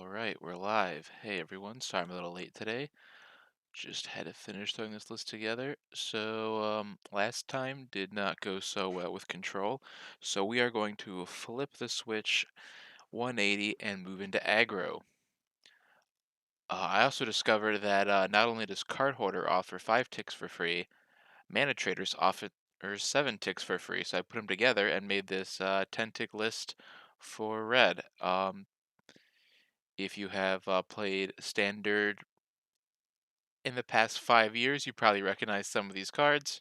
All right, we're live. Hey everyone, sorry I'm a little late today. Just had to finish throwing this list together. Last time did not go so well with control. So we are going to flip the switch 180 and move into aggro. I also discovered that not only does Card Hoarder offer 5 ticks for free, Mana Traders offer 7 ticks for free. So I put them together and made this 10 tick list for red. If you have played Standard in the past 5 years, you probably recognize some of these cards.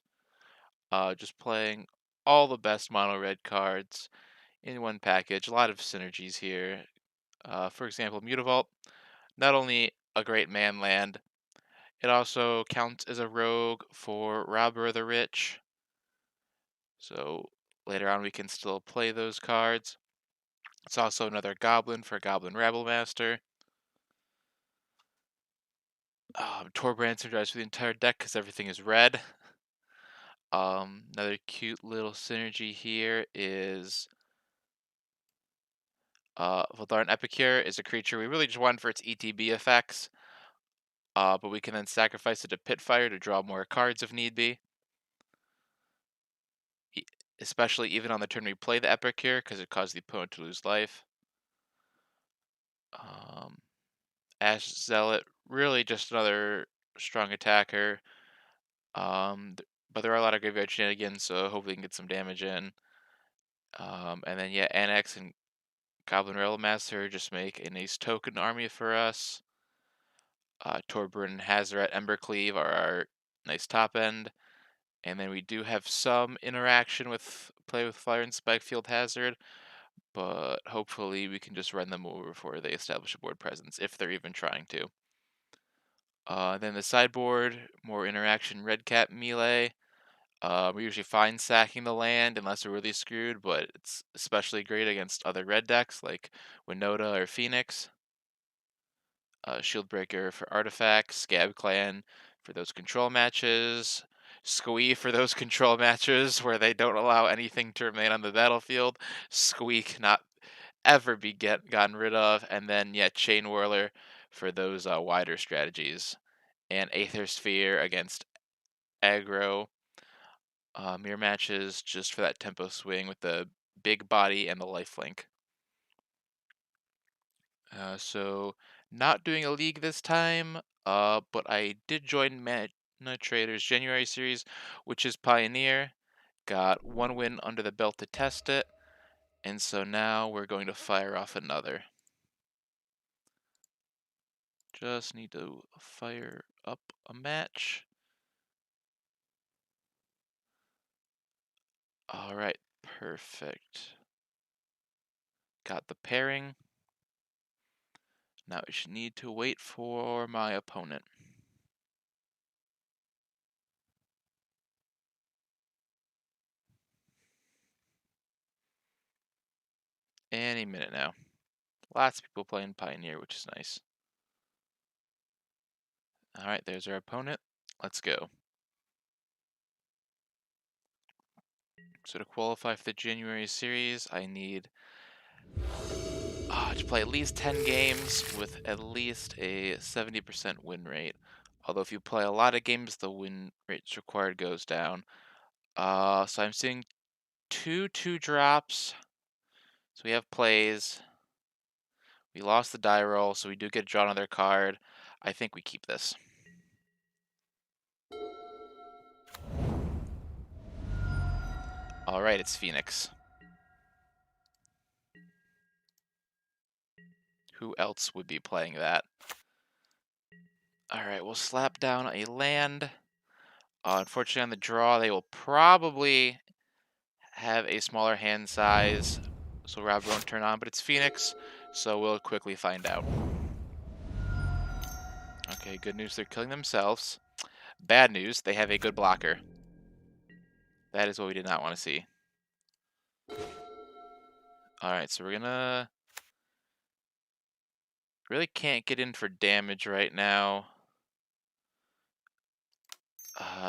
Just playing all the best mono red cards in one package. A lot of synergies here. For example, Mutavault, not only a great man land, it also counts as a rogue for Robber of the Rich. So later on, we can still play those cards. It's also another Goblin for Goblin Rabble Master. Torbrand synergizes for the entire deck because everything is red. Another cute little synergy here is Voldaren Epicure is a creature we really just want for its ETB effects, but we can then sacrifice it to Pitfire to draw more cards if need be. E- Especially even on the turn we play the Epicure, because it causes the opponent to lose life. Um, Ash Zealot, really just another strong attacker. But there are a lot of graveyard shenanigans, so hopefully we can get some damage in. And then yeah, Annex and Goblin Rail Master just make a nice token army for us. Torbjorn, Hazaret, Embercleave are our nice top end. And then we do have some interaction with play with Fire and Spikefield Hazard, but hopefully we can just run them over before they establish a board presence, if they're even trying to. Then the sideboard, more interaction Red Cap melee. We're usually fine sacking the land unless we're really screwed, but it's especially great against other red decks like Winota or Phoenix. Shieldbreaker for artifacts, Scab Clan for those control matches, Squee for those control matches where they don't allow anything to remain on the battlefield. Squeak not ever be gotten rid of, and then yeah, Chain Whirler for those wider strategies, and Aether Sphere against aggro. Mirror matches just for that tempo swing with the big body and the lifelink. So not doing a league this time, but I did join Mana Traders January series, which is Pioneer. Got one win under the belt to test it, and so now we're going to fire off another. Just need to fire up a match. All right, perfect. Got the pairing. Now I should need to wait for my opponent. Any minute now. Lots of people playing Pioneer, which is nice. All right, there's our opponent. Let's go. So to qualify for the January series, I need to play at least 10 games with at least a 70% win rate. Although if you play a lot of games, the win rates required goes down. So I'm seeing two drops. So we have plays. We lost the die roll, so we do get to draw another card. I think we keep this. All right, it's Phoenix. Who else would be playing that? All right, we'll slap down a land. Unfortunately, on the draw, they will probably have a smaller hand size, so Rob won't turn on, but it's Phoenix, so we'll quickly find out. Okay, good news, they're killing themselves. Bad news, they have a good blocker. That is what we did not want to see. Alright, so we're gonna... Really can't get in for damage right now.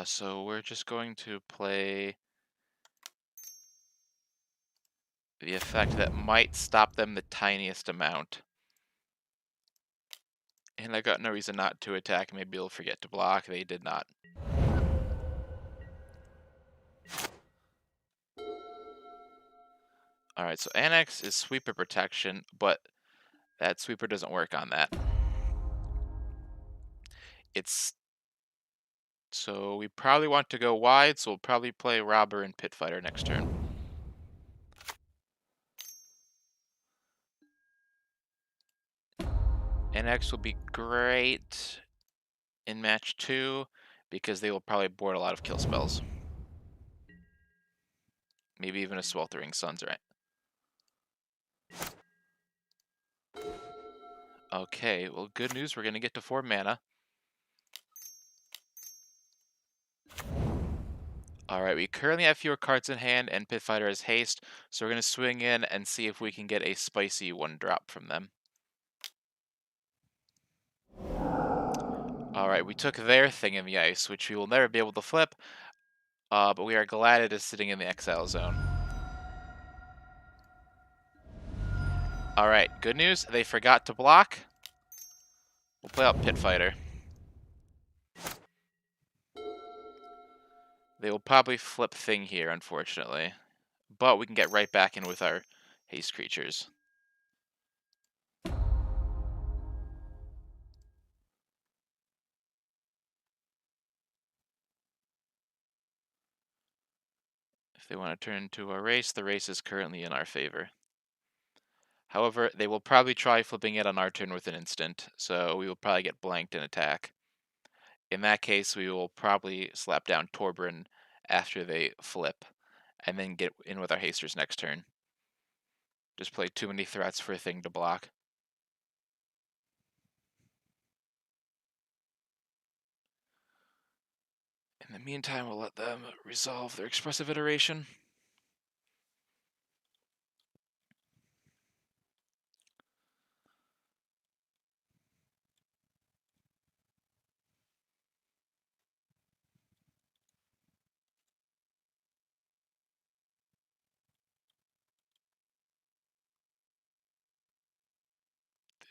So we're just going to play the effect that might stop them the tiniest amount. And I got no reason not to attack. Maybe they'll forget to block. They did not. Alright, so Annex is sweeper protection, but that sweeper doesn't work on that. It's So we probably want to go wide, so we'll probably play Robber and Pit Fighter next turn. NX will be great in match 2 because they will probably board a lot of kill spells. Maybe even a Sweltering Suns, right? Okay, well, good news. We're going to get to 4 mana. Alright, we currently have fewer cards in hand, and Pit Fighter has haste, so we're going to swing in and see if we can get a spicy 1-drop from them. Alright, we took their Thing in the Ice, which we will never be able to flip, but we are glad it is sitting in the exile zone. Alright, good news. They forgot to block. We'll play out Pit Fighter. They will probably flip Thing here, unfortunately. But we can get right back in with our haste creatures. If they want to turn into a race, the race is currently in our favor. However, they will probably try flipping it on our turn with an instant, so we will probably get blanked in attack. In that case, we will probably slap down Torbran after they flip, and then get in with our hasters next turn. Just play too many threats for a Thing to block. In the meantime, we'll let them resolve their expressive iteration.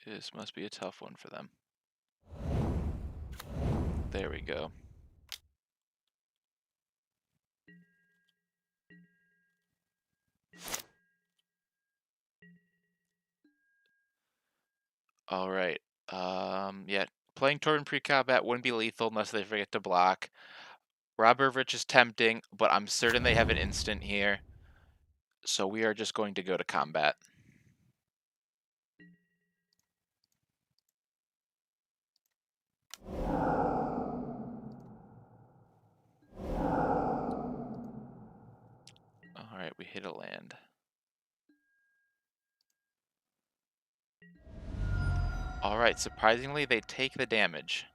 This must be a tough one for them. There we go. All right. Yeah, playing Torrent pre-combat wouldn't be lethal unless they forget to block. Robber of Rich is tempting, but I'm certain they have an instant here. So we are just going to go to combat. All right, we hit a land. All right, surprisingly, they take the damage.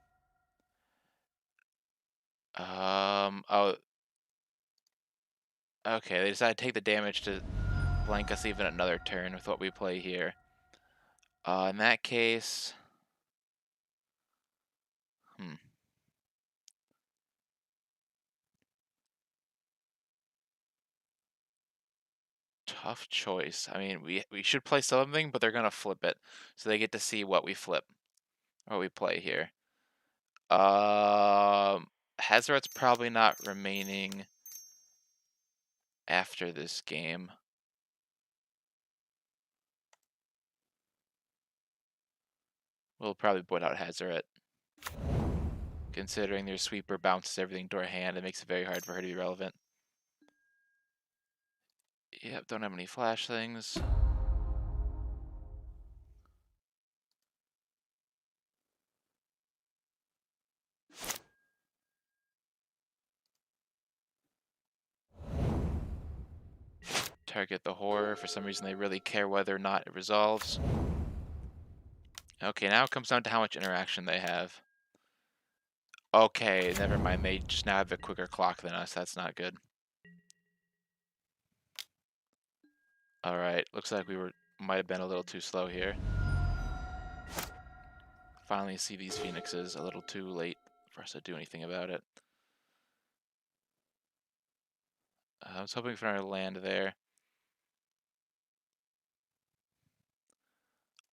Oh, okay, they decided to take the damage to blank us even another turn with what we play here. In that case, tough choice. I mean, we should play something, but they're gonna flip it, so they get to see what we flip, or what we play here. Hazoret's probably not remaining after this game. We'll probably put out Hazoret. Considering their sweeper bounces everything to our hand, it makes it very hard for her to be relevant. Yep, don't have any flash things. Target the horror. For some reason, they really care whether or not it resolves. Okay, now it comes down to how much interaction they have. Okay, never mind. They just now have a quicker clock than us. That's not good. Alright, looks like we might have been a little too slow here. Finally see these phoenixes a little too late for us to do anything about it. I was hoping for our land there.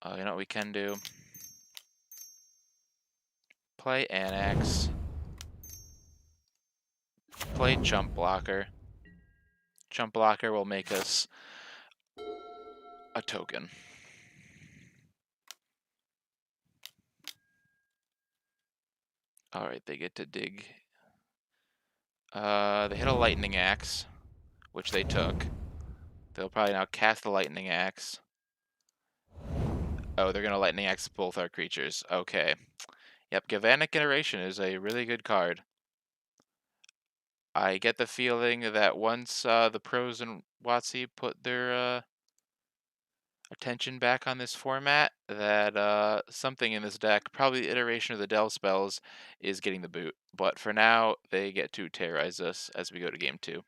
You know what we can do? Play Annex. Play Jump Blocker. Jump Blocker will make us a token. Alright, they get to dig. They hit a Lightning Axe, which they took. They'll probably now cast the Lightning Axe. Oh, they're going to Lightning Axe both our creatures. Okay. Yep, Galvanic Iteration is a really good card. I get the feeling that once the pros and WotC put their attention back on this format, that something in this deck, probably the iteration of the Delve spells, is getting the boot. But for now, they get to terrorize us as we go to game 2.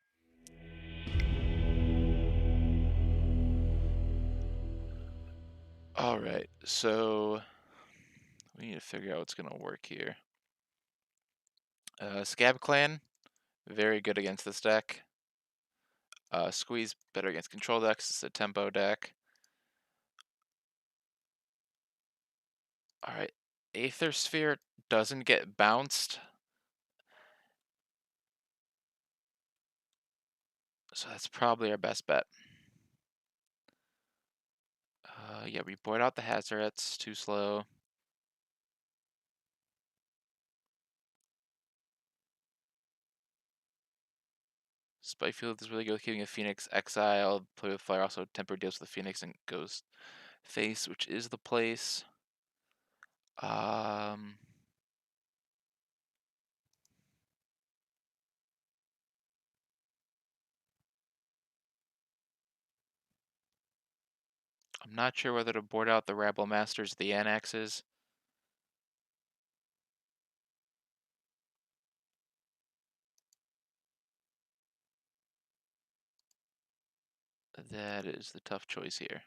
Alright, so we need to figure out what's going to work here. Scab Clan, very good against this deck. Squeeze, better against control decks. It's a tempo deck. Alright, Aether Sphere doesn't get bounced. So that's probably our best bet. Yeah, we board out the Hazarets, too slow. Spikefield is really good with keeping a Phoenix exiled. Play with Fire also temper deals with the Phoenix and goes face, which is the place. I'm not sure whether to board out the Rabble Masters, the Annexes. That is the tough choice here.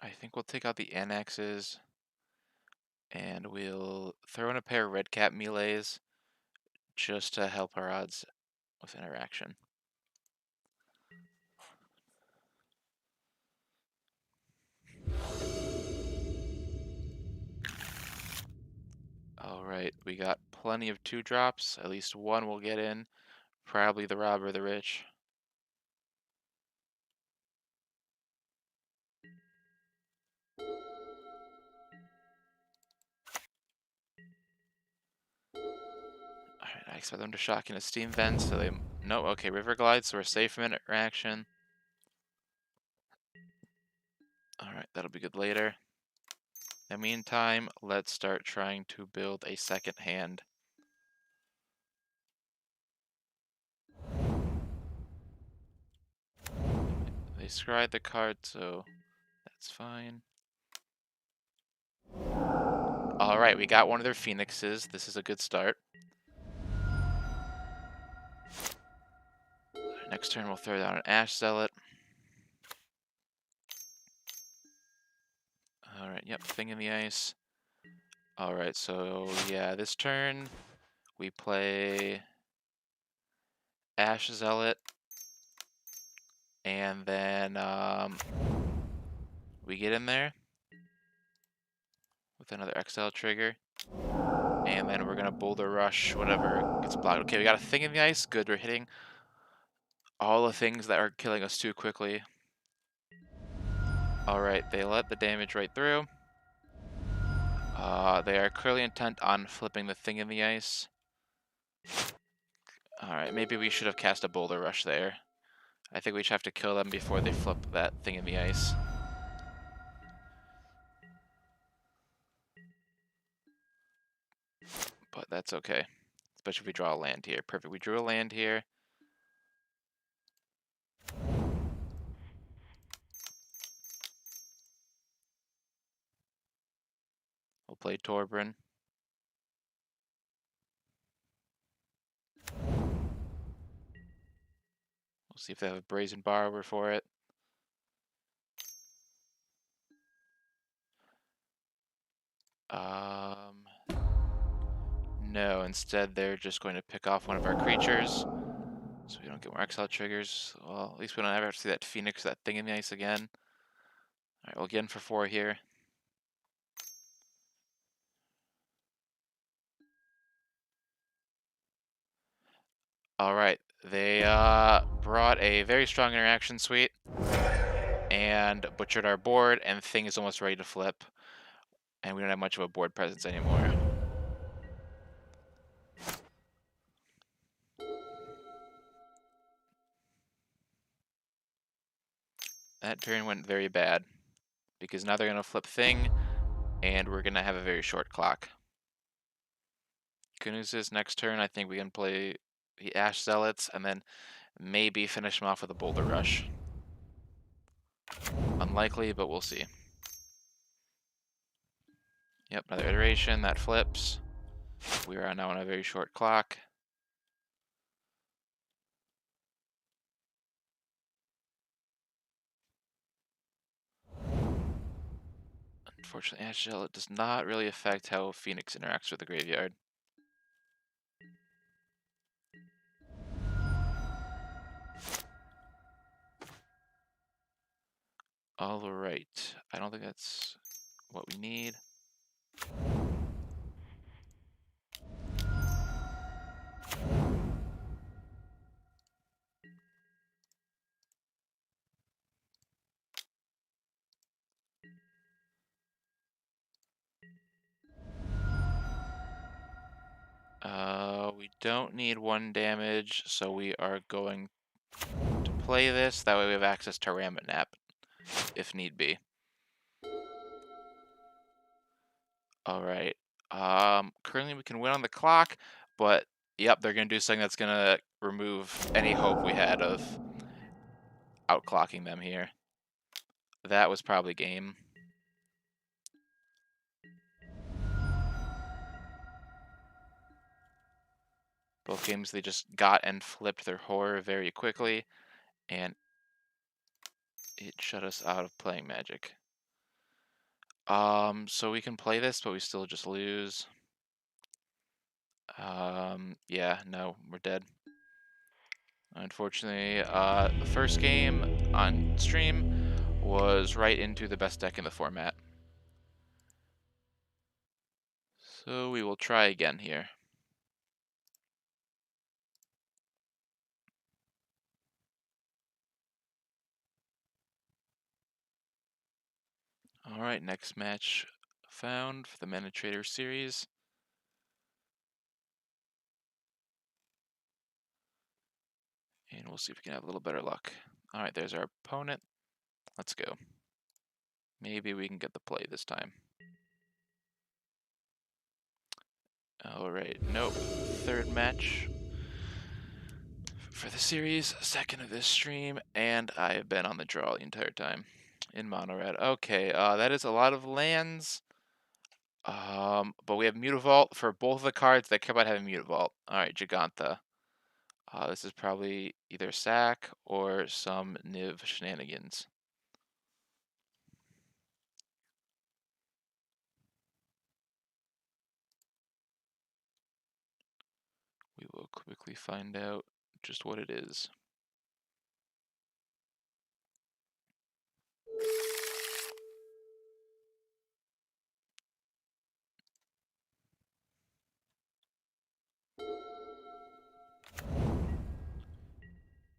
I think we'll take out the Annexes, and we'll throw in a pair of Red Cap melees just to help our odds with interaction. Alright, we got plenty of 2-drops. At least one will get in. Probably the Robber of the Rich. Alright, I expect them to shock in a Steam Vent, so they... No, okay, River Glide, so we're safe from interaction. Alright, that'll be good later. In the meantime, let's start trying to build a second hand. They scryed the card, so that's fine. Alright, we got one of their Phoenixes. This is a good start. Next turn, we'll throw down an Ash Zealot. Alright, yep, Thing in the Ice. Alright, so yeah, this turn we play Ash Zealot, and then we get in there with another Exile trigger, and then we're gonna Boulder Rush whatever gets blocked. Okay, we got a Thing in the Ice. Good, we're hitting all the things that are killing us too quickly. Alright, they let the damage right through. They are clearly intent on flipping the Thing in the Ice. Alright, maybe we should have cast a Boulder Rush there. I think we should have to kill them before they flip that Thing in the Ice. But that's okay. Especially if we draw a land here. Perfect, we drew a land here. We'll play Torbran. We'll see if they have a Brazen Borrower for it. No, instead they're just going to pick off one of our creatures, so we don't get more exile triggers. Well, at least we don't ever have to see that Phoenix, that thing in the ice again. Alright, we'll get in for 4 here. Alright, they brought a very strong interaction suite and butchered our board, and the thing is almost ready to flip. And we don't have much of a board presence anymore. That turn went very bad, because now they're going to flip thing, and we're going to have a very short clock. Good news is, next turn, I think we can play the Ash Zealots, and then maybe finish them off with a Boulder Rush. Unlikely, but we'll see. Yep, another iteration, that flips. We are now on a very short clock. Unfortunately, Ash Zealot does not really affect how Phoenix interacts with the graveyard. Alright, I don't think that's what we need. We don't need 1 damage, so we are going to play this. That way we have access to Rammet Nap, if need be. Alright. Currently we can win on the clock, but yep, they're gonna do something that's gonna remove any hope we had of outclocking them here. That was probably game. Both games they just got and flipped their horror very quickly, and it shut us out of playing Magic. So we can play this, but we still just lose. Yeah, no, we're dead. Unfortunately, the first game on stream was right into the best deck in the format. So we will try again here. Alright, next match found for the Mana Trader series. And we'll see if we can have a little better luck. Alright, there's our opponent. Let's go. Maybe we can get the play this time. Alright, nope. Third match for the series, second of this stream, and I have been on the draw the entire time in mono red. Okay, that is a lot of lands. But we have Mutavault for both of the cards that care about having Mutavault. Alright, Giganta. This is probably either sack or some Niv shenanigans. We will quickly find out just what it is.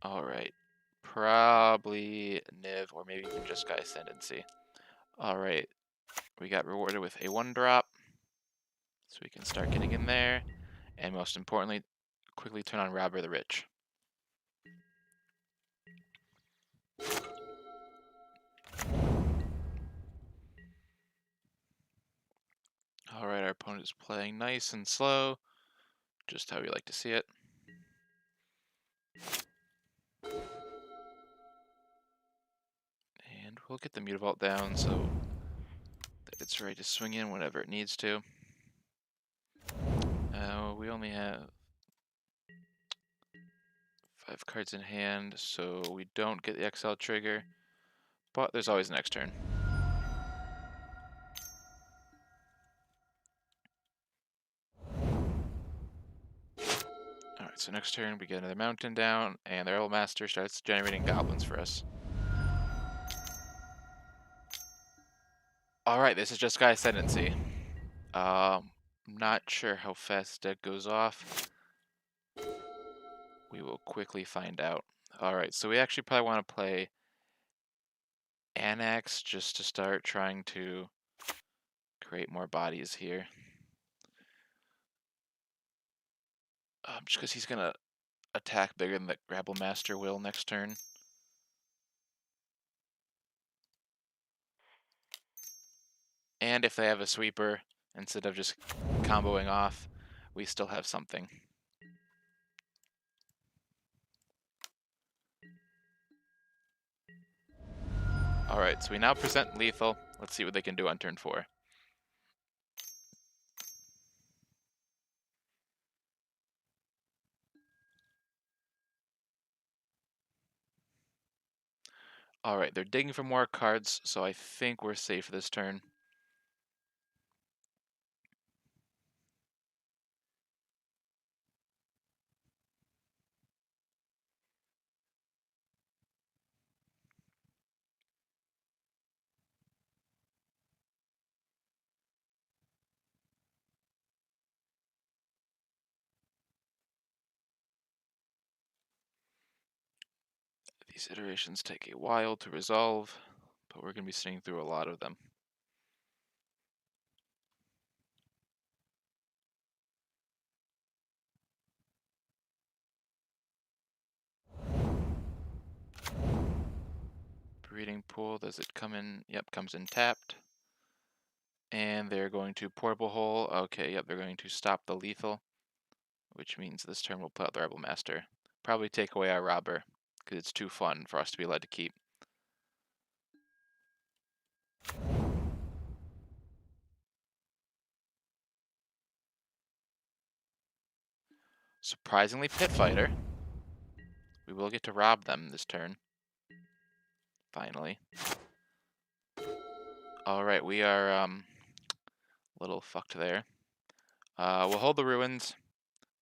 Alright. Probably Niv, or maybe even just Sky Ascendancy. Alright. We got rewarded with a 1-drop. So we can start getting in there. And most importantly, quickly turn on Robber the Rich. Alright, our opponent is playing nice and slow. Just how we like to see it. And we'll get the Mutavault down so that it's ready to swing in whenever it needs to. We only have 5 cards in hand, so we don't get the XL trigger, but there's always next turn. So next turn we get another mountain down, and the Rebel Master starts generating goblins for us. Alright, this is just Sky Ascendancy. Not sure how fast deck goes off. We will quickly find out. Alright, so we actually probably want to play Annex just to start trying to create more bodies here. Just because he's going to attack bigger than the Rebel Master will next turn. And if they have a sweeper, instead of just comboing off, we still have something. Alright, so we now present lethal. Let's see what they can do on turn 4. Alright, they're digging for more cards, so I think we're safe this turn. These iterations take a while to resolve, but we're going to be seeing through a lot of them. Breeding pool, does it come in? Yep, comes in tapped. And they're going to portable hole. Okay, yep, they're going to stop the lethal, which means this turn we'll put out the Rebel Master. Probably take away our robber, because it's too fun for us to be allowed to keep. Surprisingly, Pit Fighter. We will get to rob them this turn. Finally. Alright, we are a little fucked there. We'll hold the ruins,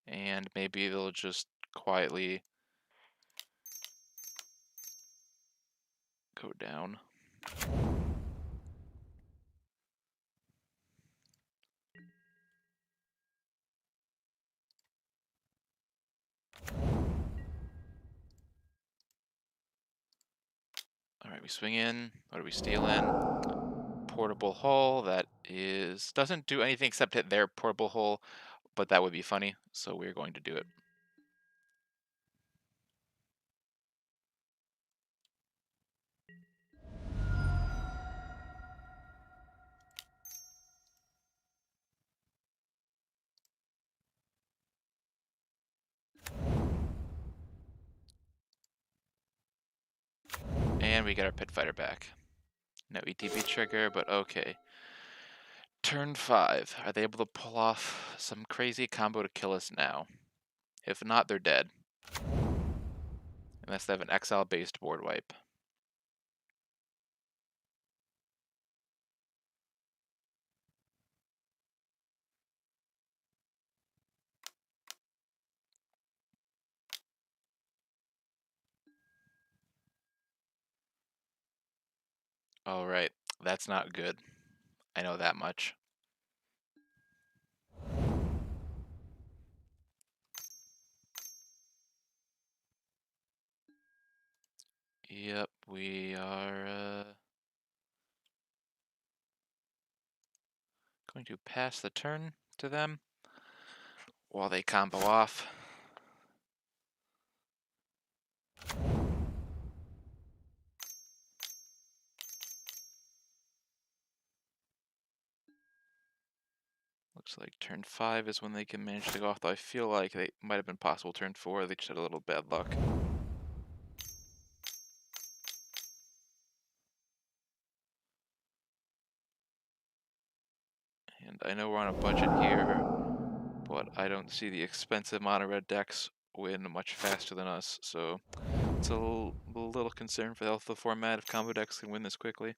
and maybe they'll just quietly go down. Alright, we swing in. What do we steal in? Portable hull. That doesn't do anything except hit their portable hull, but that would be funny, so we're going to do it. And we get our Pit Fighter back. No ETB trigger, but okay. Turn 5. Are they able to pull off some crazy combo to kill us now? If not, they're dead. Unless they have an exile-based board wipe. Alright, that's not good. I know that much. Yep, we are going to pass the turn to them while they combo off. Looks like turn 5 is when they can manage to go off, though I feel like they might have been possible turn 4, they just had a little bad luck. And I know we're on a budget here, but I don't see the expensive mono red decks win much faster than us, so it's a little concern for the health of the format if combo decks can win this quickly.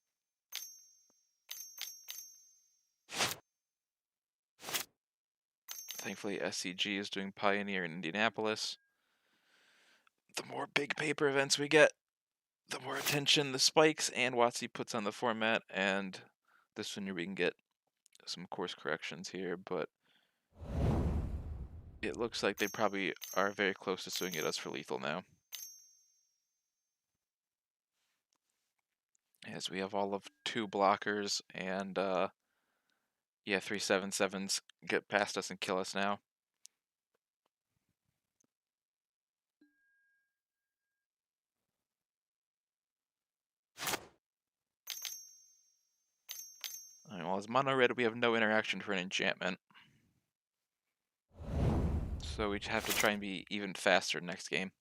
Thankfully, SCG is doing Pioneer in Indianapolis. The more big paper events we get, the more attention the Spikes and WotC puts on the format, and the sooner we can get some course corrections here, but it looks like they probably are very close to swinging at us for lethal now. As we have all of 2 blockers, and yeah, 3/7/7s get past us and kill us now. Alright, well, as mono red, we have no interaction for an enchantment. So we have to try and be even faster next game.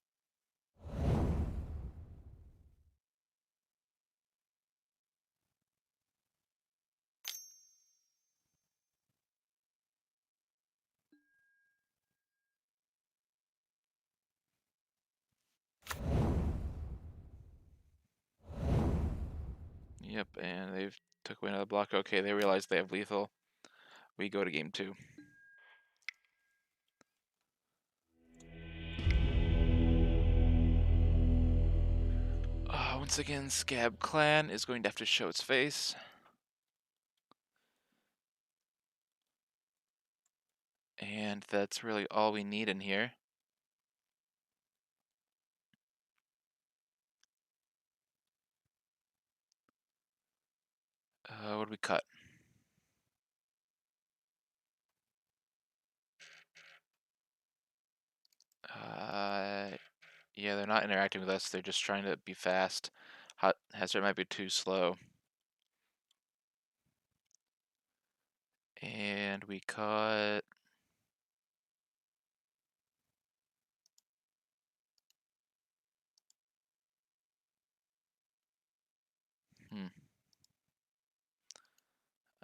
Yep, and they've took away another block. Okay, they realize they have lethal. We go to game 2. Once again, Scab Clan is going to have to show its face. And that's really all we need in here. What do we cut? Yeah, they're not interacting with us. They're just trying to be fast. Hazard might be too slow. And we cut...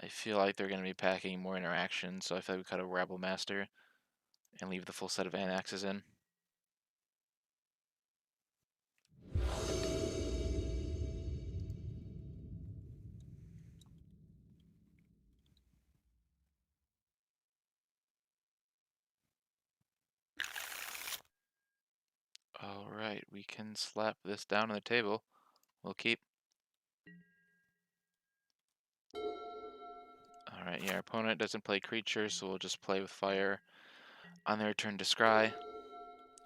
I feel like they're going to be packing more interaction, so I feel like we cut a Rebel Master and leave the full set of Anaxes in. Alright, we can slap this down on the table. We'll keep. Alright, yeah, our opponent doesn't play creatures, so we'll just play with fire on their turn to scry.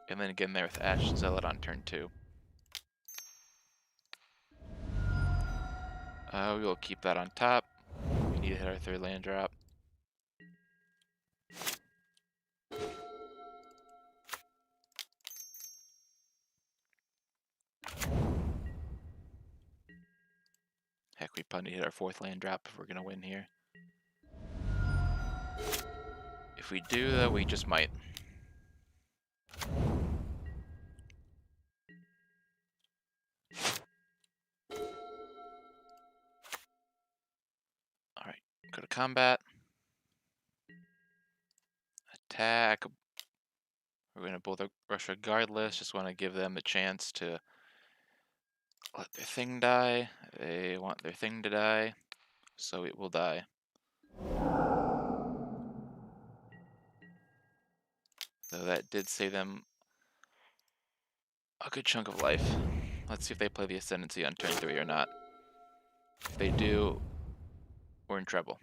And then again there with Ash Zealot on turn 2. We will keep that on top. We need to hit our 3rd land drop. Heck, we probably need to hit our 4th land drop if we're going to win here. If we do, though, we just might. Alright, go to combat. Attack. We're going to both rush regardless. Just want to give them the chance to let their thing die. They want their thing to die, so it will die. Though that did save them a good chunk of life. Let's see if they play the Ascendancy on turn 3 or not. If they do, we're in trouble.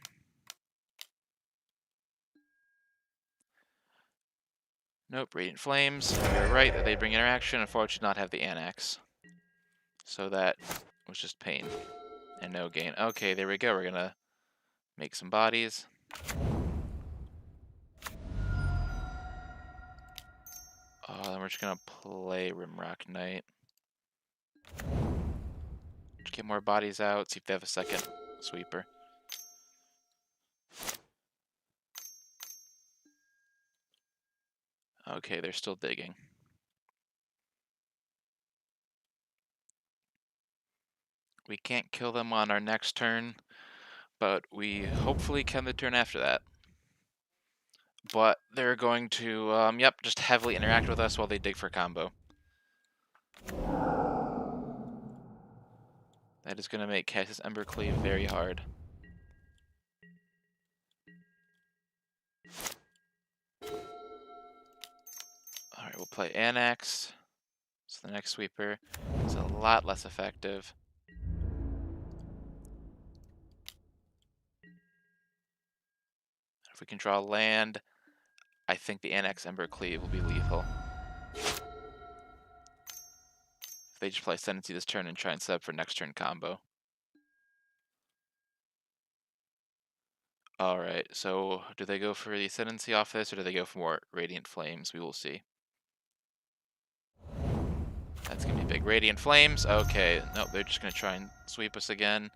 Nope, Radiant Flames. We were right that they bring interaction. Unfortunately, not have the Annex. So that was just pain and no gain. Okay, there we go. We're gonna make some bodies. Then we're just gonna play Rimrock Knight. Just get more bodies out. See if they have a second sweeper. Okay, they're still digging. We can't kill them on our next turn, but we hopefully can the turn after that. But they're going to, yep, just heavily interact with us while they dig for combo. That is going to make Cassius Embercleave very hard. Alright, we'll play Annex. So the next sweeper is a lot less effective. If we can draw land, I think the Annex Ember Cleave will be lethal. If they just play Ascendancy this turn and try and set up for next turn combo. Alright, so do they go for the Ascendancy off this, or do they go for more Radiant Flames? We will see. That's going to be big. Radiant Flames. Okay, nope, they're just going to try and sweep us again.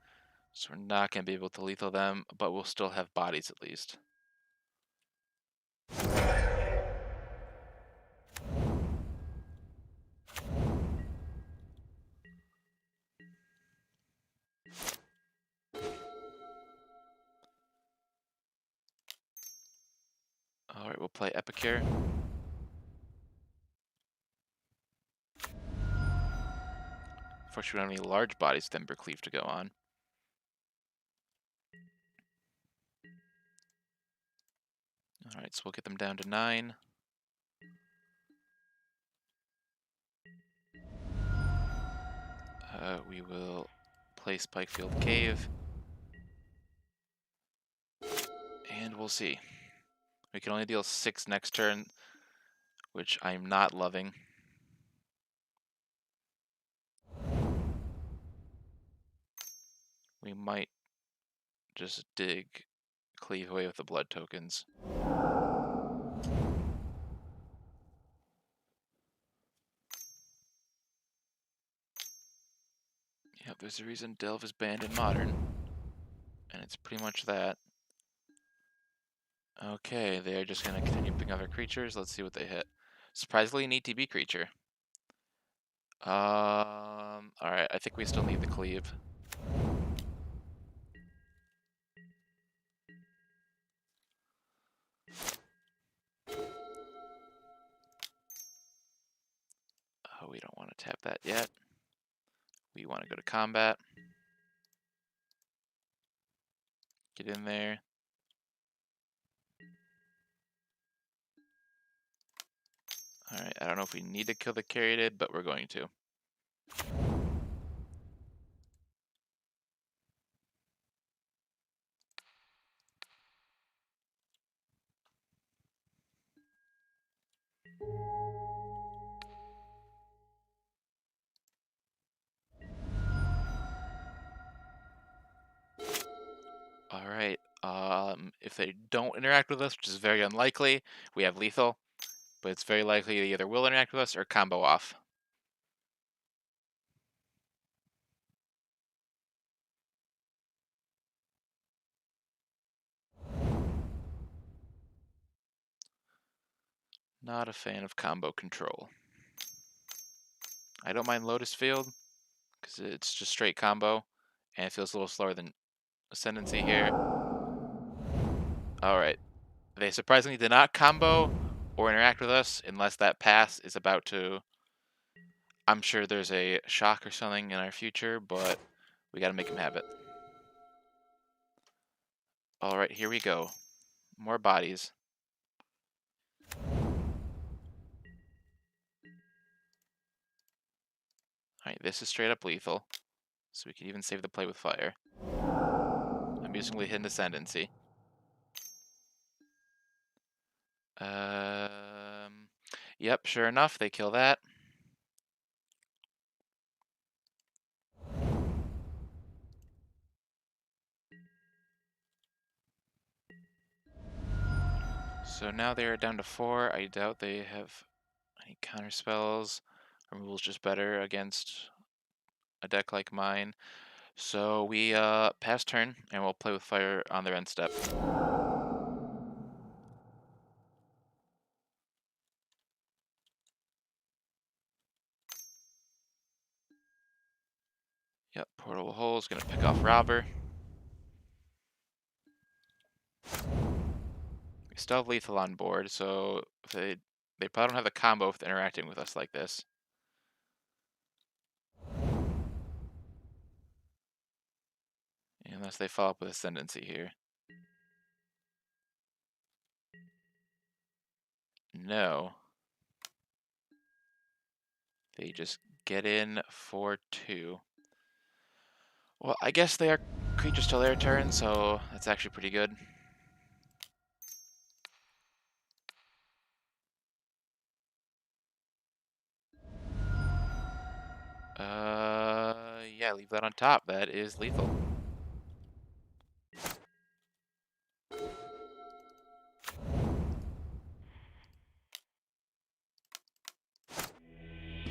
So we're not going to be able to lethal them, but we'll still have bodies at least. Alright, we'll play Epicure. Unfortunately, we don't have any large bodies with Ember Cleave to go on. Alright, so we'll get them down to 9. We will play Spikefield Cave. And we'll see. We can only deal 6 next turn, which I'm not loving. We might just dig Cleave away with the blood tokens. Yep, there's a reason Delve is banned in Modern. And it's pretty much that. Okay, they're just going to continue picking other creatures. Let's see what they hit. Surprisingly, an ETB creature. Alright, I think we still need the Cleave. Oh, we don't want to tap that yet. We want to go to combat. Get in there. Alright, I don't know if we need to kill the Caryatid, but we're going to. Alright, if they don't interact with us, which is very unlikely, we have lethal. But it's very likely they either will interact with us or combo off. Not a fan of combo control. I don't mind Lotus Field, because it's just straight combo, and it feels a little slower than Ascendancy here. Alright. They surprisingly did not combo or interact with us unless that pass is about to... I'm sure there's a shock or something in our future, but we gotta make them have it. Alright, here we go. More bodies. Alright, this is straight up lethal, so we can even save the play with fire. Amusingly hidden Ascendancy. Yep, sure enough, they kill that. So now they are down to 4. I doubt they have any counter spells. Removal's just better against a deck like mine. So we pass turn, and we'll play with fire on their end step. Yep, Portal Hole is going to pick off Robber. We still have Lethal on board, so if they probably don't have the combo with interacting with us like this. Unless they follow up with Ascendancy here. No. They just get in for 2. Well, I guess they are creatures till their turn, so that's actually pretty good. Yeah, leave that on top. That is lethal.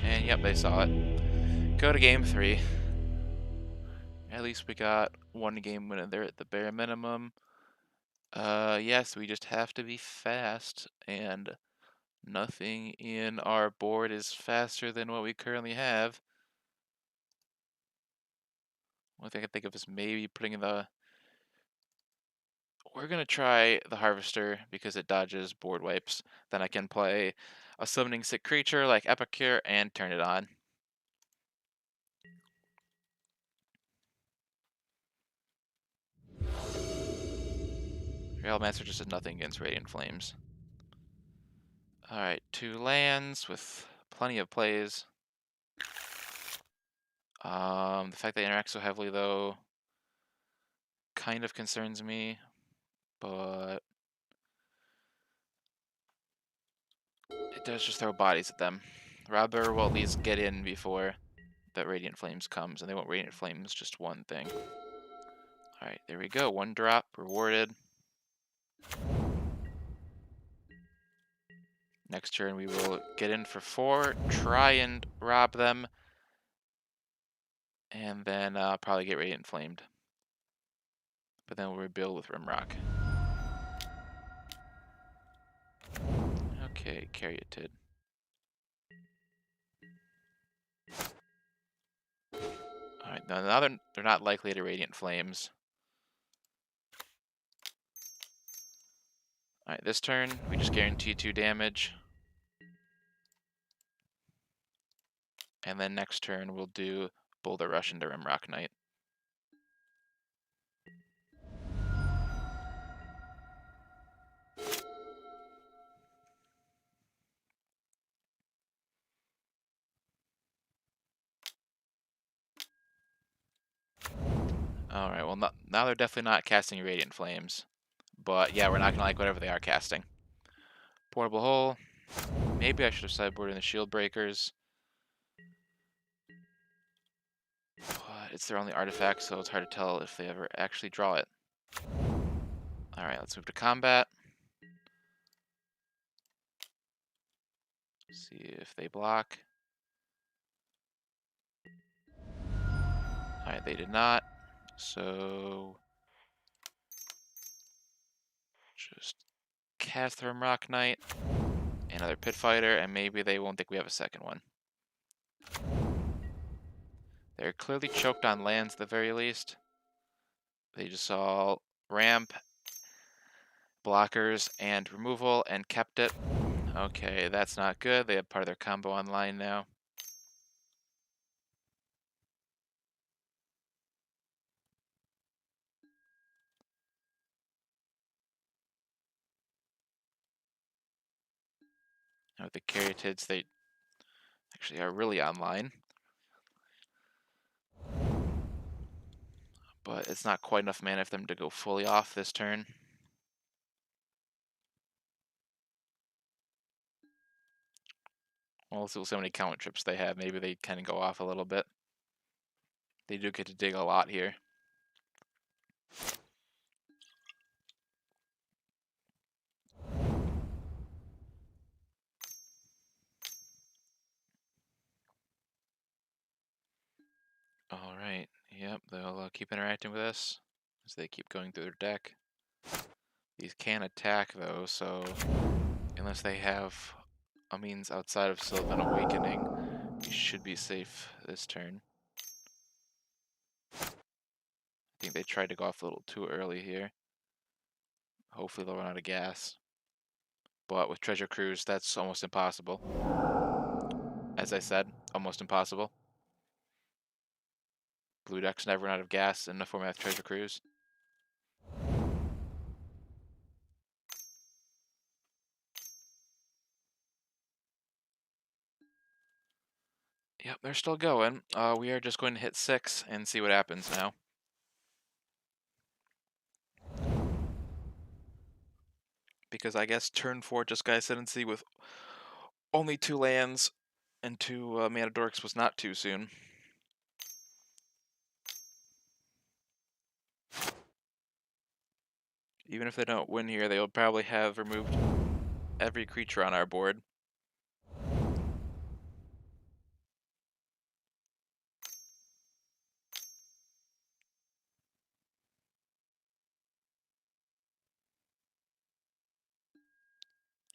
And yep, they saw it. Go to game 3. At least we got 1 game winner there at the bare minimum. Yes, we just have to be fast, and nothing in our board is faster than what we currently have. One thing I can think of is maybe putting in the... We're going to try the Harvester because it dodges board wipes. Then I can play a summoning sick creature like Epicure and turn it on. Real Master just does nothing against Radiant Flames. Alright, 2 lands with plenty of plays. The fact they interact so heavily, though, kind of concerns me, but it does just throw bodies at them. Robber will at least get in before that Radiant Flames comes, and they want Radiant Flames just 1 thing. Alright, there we go. 1 drop, rewarded. Next turn we will get in for 4, try and rob them, and then probably get Radiant Flamed. But then we'll rebuild with Rimrock. Okay, Caryatid. Alright, now they're not likely to Radiant Flames. Alright, this turn, we just guarantee 2 damage. And then next turn, we'll do Boulder Rush into Rimrock Knight. Alright, well, now they're definitely not casting Radiant Flames. But yeah, we're not going to like whatever they are casting. Portable Hole. Maybe I should have sideboarded in the Shield Breakers. But it's their only artifact, so it's hard to tell if they ever actually draw it. Alright, let's move to combat. See if they block. Alright, they did not. So just cast Rimrock Knight, another Pit Fighter, and maybe they won't think we have a second one. They're clearly choked on lands at the very least. They just saw ramp, blockers, and removal, and kept it. Okay, that's not good. They have part of their combo online now. Now with the Caryatids, they actually are really online. But it's not quite enough mana for them to go fully off this turn. Well, let's see how many counter trips they have. Maybe they kind of go off a little bit. They do get to dig a lot here. Alright, yep, they'll keep interacting with us as they keep going through their deck. These can attack, though, so unless they have a means outside of Sylvan Awakening, we should be safe this turn. I think they tried to go off a little too early here. Hopefully they'll run out of gas. But with Treasure Cruise, that's almost impossible. As I said, almost impossible. Blue decks never run out of gas in the format of Treasure Cruise. Yep, they're still going. We are just going to hit 6 and see what happens now. Because I guess turn 4 just got ascendancy with only 2 lands and 2 mana dorks was not too soon. Even if they don't win here, they'll probably have removed every creature on our board.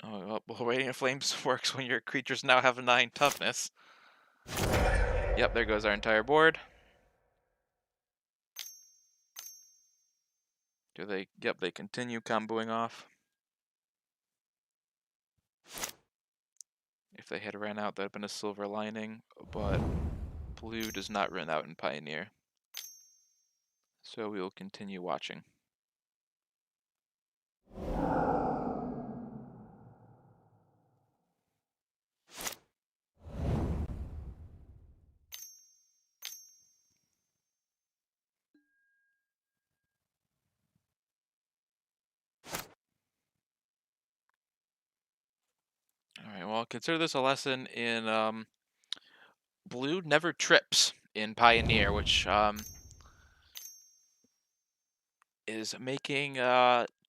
Oh, well, Radiant Flames works when your creatures now have a 9 toughness. Yep, there goes our entire board. Do they? Yep, they continue comboing off. If they had ran out, that would have been a silver lining, but blue does not run out in Pioneer. So we will continue watching. Alright, well, consider this a lesson in blue never trips in Pioneer, which is making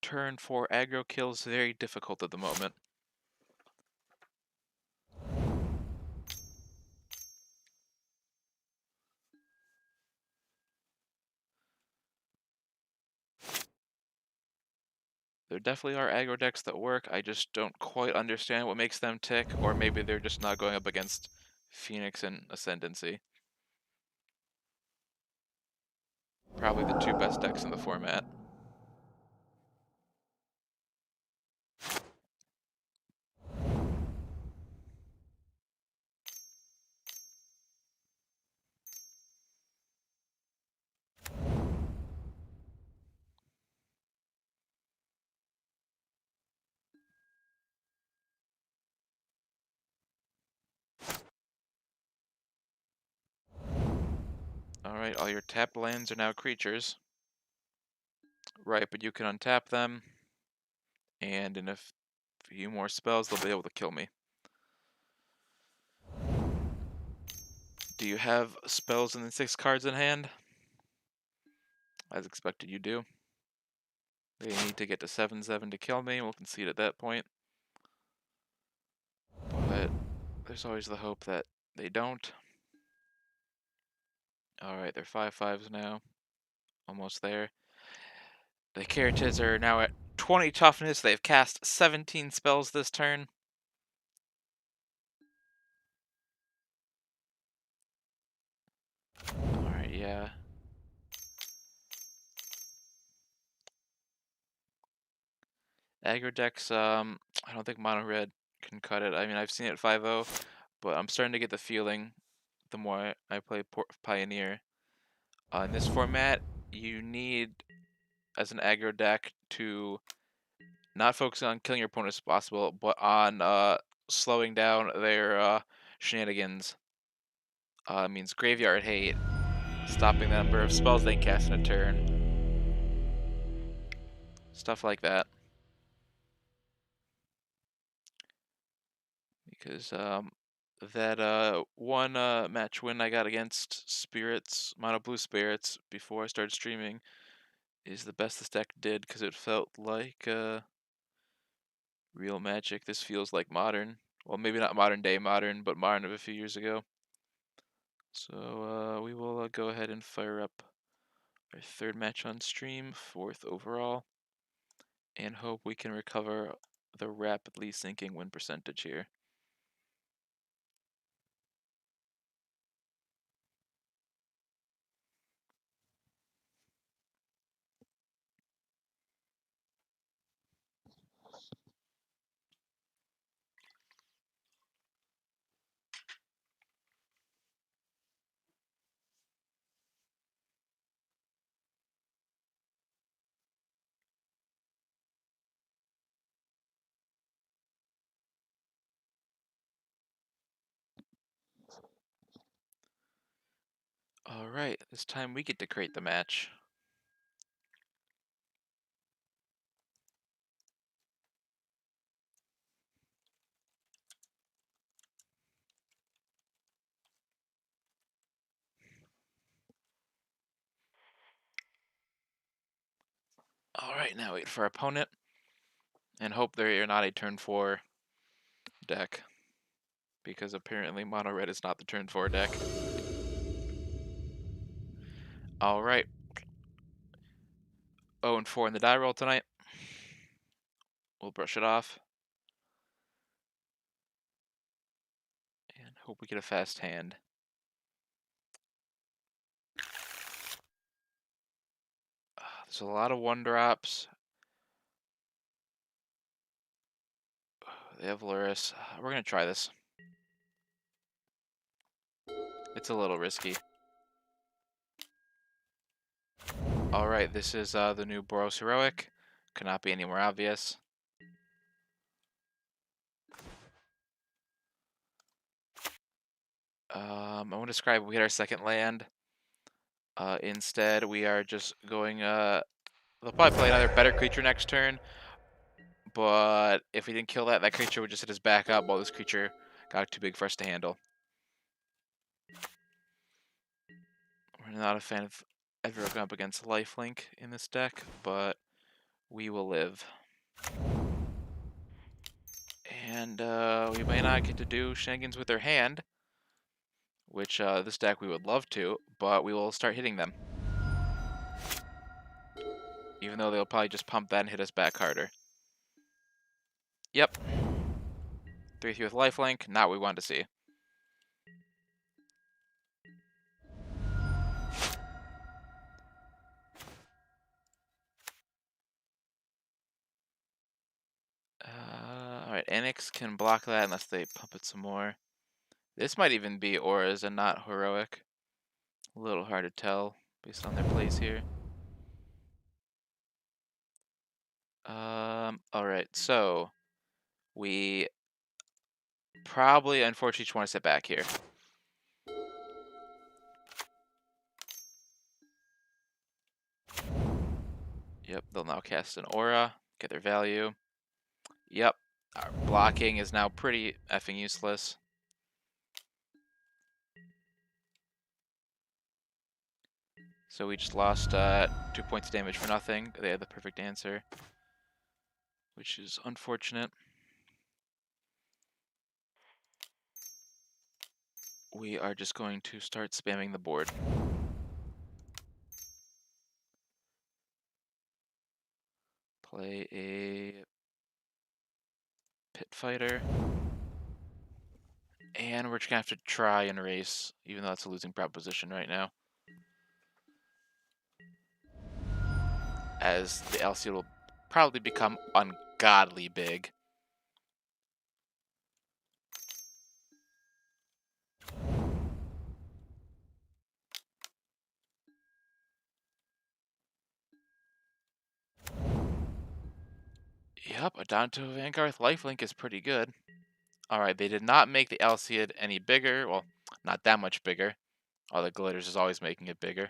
turn 4 aggro kills very difficult at the moment. There definitely are aggro decks that work, I just don't quite understand what makes them tick, or maybe they're just not going up against Phoenix and Ascendancy. Probably the 2 best decks in the format. Alright, all your tapped lands are now creatures. Right, but you can untap them, and in a few more spells, they'll be able to kill me. Do you have spells and then 6 cards in hand? As expected, you do. They need to get to 7/7 to kill me. We'll concede at that point. But there's always the hope that they don't. Alright, they're 5/5s now. Almost there. The Keratis are now at 20 toughness. They've cast 17 spells this turn. Alright, yeah. Aggro decks, I don't think Mono Red can cut it. I mean, I've seen it 5/0, but I'm starting to get the feeling the more I play Pioneer. In this format, you need, as an aggro deck, to not focus on killing your opponent as possible, but on slowing down their shenanigans. Means graveyard hate, stopping the number of spells they can cast in a turn, stuff like that. Because that one match win I got against Spirits, Mono Blue Spirits, before I started streaming, is the best this deck did, because it felt like real Magic. This feels like modern. Well, maybe not modern day modern, but modern of a few years ago. So we will go ahead and fire up our 3rd match on stream, 4th overall, and hope we can recover the rapidly sinking win percentage here. Alright, this time we get to create the match. Alright, now wait for our opponent and hope they're not a turn 4 deck. Because apparently mono red is not the turn 4 deck. Alright. 0-4 in the die roll tonight. We'll brush it off. And hope we get a fast hand. There's a lot of 1-drops. They have Luris. We're going to try this. It's a little risky. Alright, this is the new Boros Heroic. Could not be any more obvious. I won't describe we hit our second land. Instead, we are just going... they'll probably play another better creature next turn. But if we didn't kill that, that creature would just hit us back up while this creature got too big for us to handle. We're not a fan of ever going up against lifelink in this deck, but we will live. And we may not get to do shenanigans with their hand, which this deck we would love to, but we will start hitting them. Even though they'll probably just pump that and hit us back harder. Yep. 3-3 with lifelink, not what we wanted to see. Alright, Anix can block that unless they pump it some more. This might even be auras and not heroic. A little hard to tell based on their plays here. Alright, so we probably, unfortunately, just want to sit back here. Yep, they'll now cast an aura, get their value. Yep, our blocking is now pretty effing useless. So we just lost 2 points of damage for nothing. They had the perfect answer, which is unfortunate. We are just going to start spamming the board. Play a Pit Fighter. And we're just going to have to try and race, even though it's a losing proposition right now. As the LC will probably become ungodly big. Yep, Adonto Vanguard lifelink is pretty good. Alright, they did not make the Alcid any bigger. Well, not that much bigger. All the glitters is always making it bigger.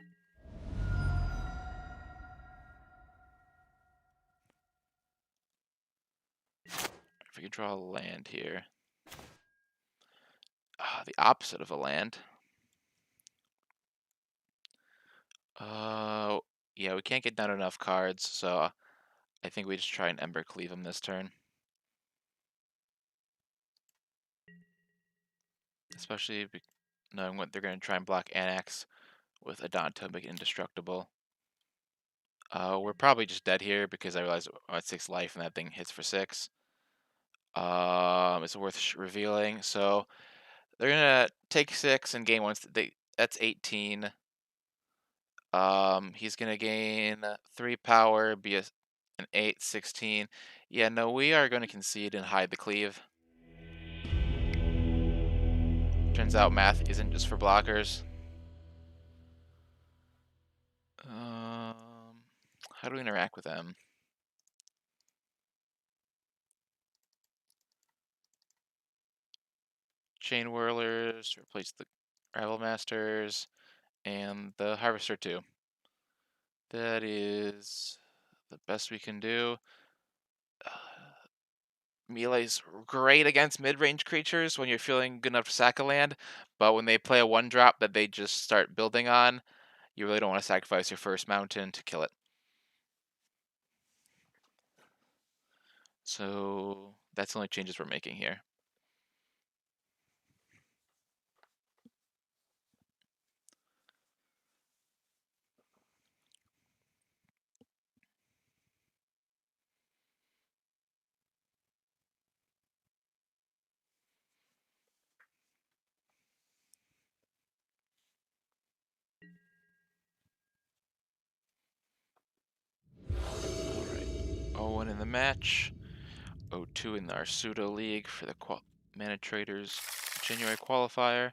If we could draw a land here. The opposite of a land. Yeah, we can't get down enough cards, so I think we just try and Ember Cleave him this turn. Especially knowing what they're going to try and block Annex with Adonto, make it indestructible. We're probably just dead here because I realized I'm at 6 life and that thing hits for 6. It's worth revealing. So they're gonna take 6 and gain 1. That's 18. He's gonna gain 3 power, be an 8, 16. Yeah, no, we are gonna concede and hide the cleave. Turns out math isn't just for blockers. How do we interact with them? Chain Whirlers, replace the Rival Masters. and the Harvester too. That is the best we can do. Melee's great against mid-range creatures when you're feeling good enough to sack a land, but when they play a 1-drop that they just start building on, you really don't want to sacrifice your first mountain to kill it. So that's the only changes we're making here. Alright, Owen in the match. 0-2 in our pseudo league for the Mana Traders January qualifier.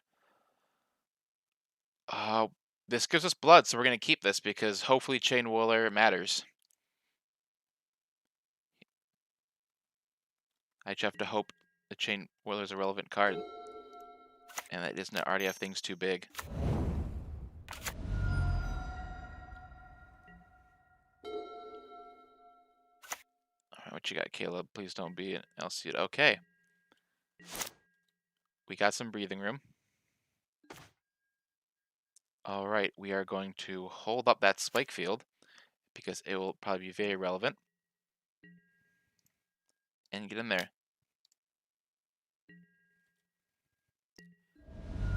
This gives us blood, so we're going to keep this because hopefully Chain Whirler matters. I just have to hope the Chain Whirler is a relevant card, and that it doesn't already have things too big. Alright, what you got, Caleb? Please don't be an LC. Okay. We got some breathing room. Alright, we are going to hold up that spike field because it will probably be very relevant. And get in there.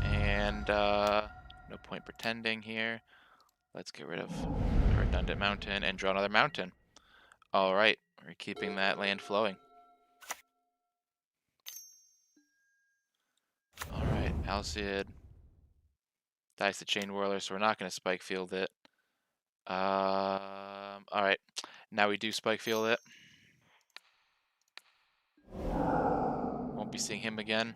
And no point pretending here. Let's get rid of the redundant mountain and draw another mountain. Alright, we're keeping that land flowing. Alright, Alcid dies the Chain Whirler, so we're not going to spike field it. Alright, now we do spike field it. Won't be seeing him again.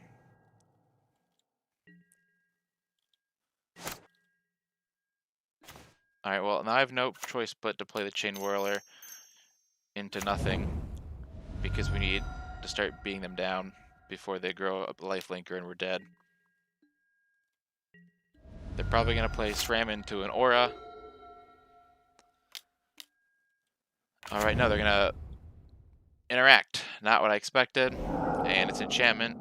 Alright, well, now I have no choice but to play the Chain Whirler into nothing because we need to start beating them down before they grow up a lifelinker and we're dead. They're probably going to play SRAM into an Aura. Alright, no, they're going to interact. Not what I expected. And it's enchantment.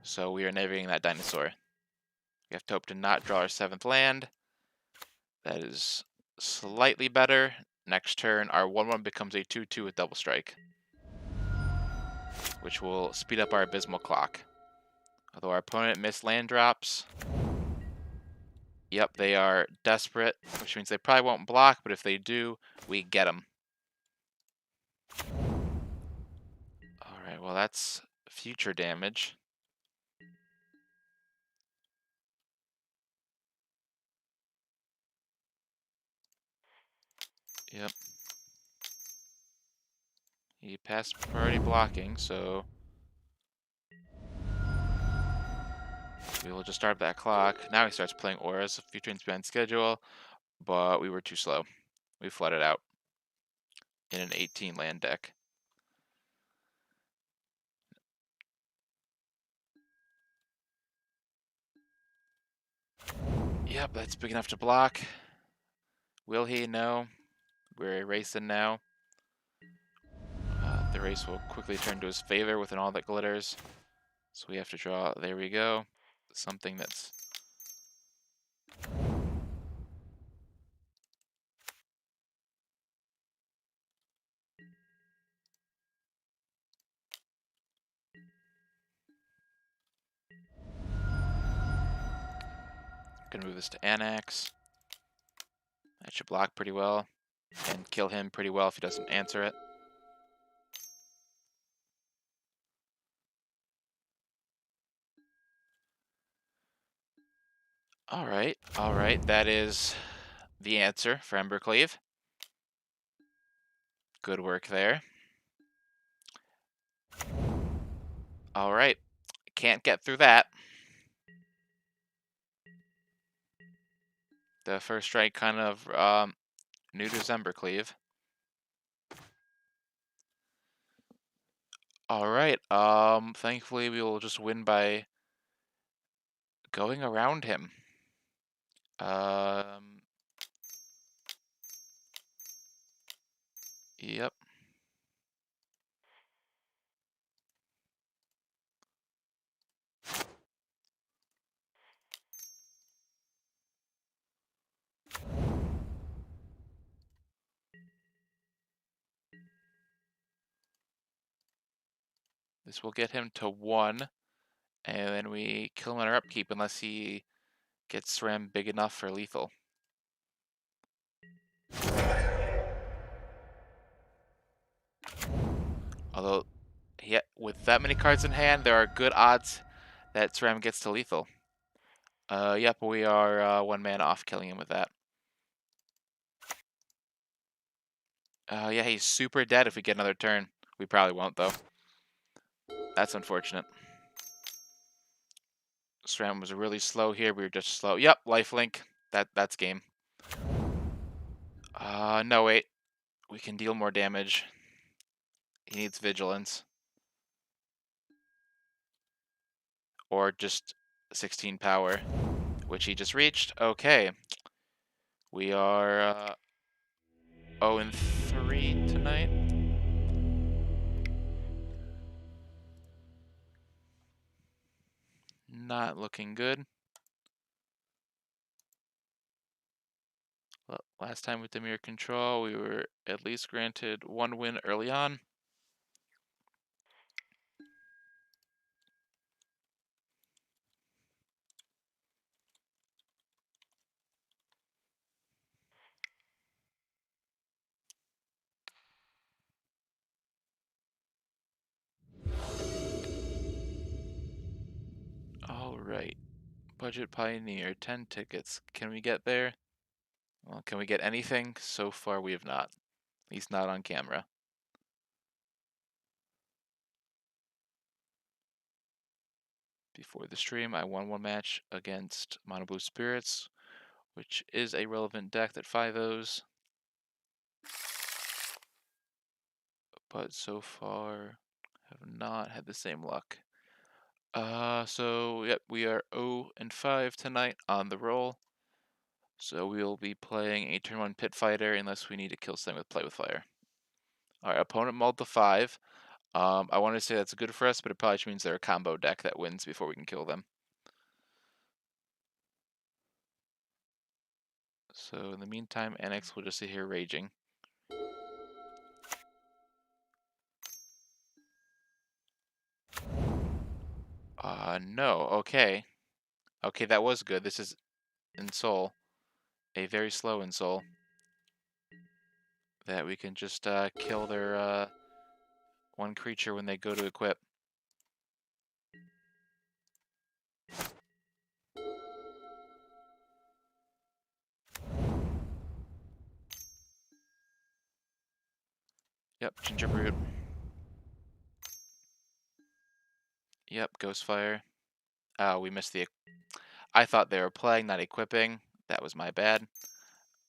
So we are navigating that dinosaur. We have to hope to not draw our 7th land. That is slightly better. Next turn, our 1-1 becomes a 2-2 with double strike, which will speed up our abysmal clock. Although our opponent missed land drops. Yep, they are desperate, which means they probably won't block, but if they do, we get them. Alright, well that's future damage. Yep. He passed priority blocking, so we will just start that clock. Now he starts playing auras, future behind schedule, but we were too slow. We flooded out in an 18 land deck. Yep, that's big enough to block. Will he? No. We're erasing now. The race will quickly turn to his favor with an all that glitters. So we have to draw, there we go, something that's... Gonna move this to Annex. That should block pretty well. And kill him pretty well if he doesn't answer it. Alright, that is the answer for Embercleave. Good work there. Alright, can't get through that. The first strike kind of neuters Embercleave. Alright, thankfully we will just win by going around him. Um, yep. This will get him to 1, and then we kill him on our upkeep unless he gets SRAM big enough for lethal. Although, yeah, with that many cards in hand, there are good odds that SRAM gets to lethal. Yep, we are 1 man off killing him with that. Yeah, he's super dead if we get another turn. We probably won't, though. That's unfortunate. SRAM was really slow here. We were just slow. Yep, lifelink. That's game. No, wait. We can deal more damage. He needs vigilance. Or just 16 power, which he just reached. Okay. We are 0-3 tonight. Not looking good. Last time with Demir control, we were at least granted 1 win early on. Alright. Budget Pioneer, 10 tickets. Can we get there? Well, can we get anything? So far we have not. At least not on camera. Before the stream, I won 1 match against Mono Blue Spirits, which is a relevant deck that 5-0s. But so far, have not had the same luck. So yep, we are 0-5 tonight on the roll. So we'll be playing a turn 1 Pit Fighter unless we need to kill something with Play with Fire. Our opponent mulled to 5. I want to say that's good for us, but it probably means they're a combo deck that wins before we can kill them. So in the meantime, Annex will just sit here raging. No, okay. Okay, that was good. This is Ensoul. A very slow Ensoul. That we can just kill their 1 creature when they go to equip. Yep, Gingerbrute. Yep, Ghostfire. Oh, we missed the... I thought they were playing, not equipping. That was my bad.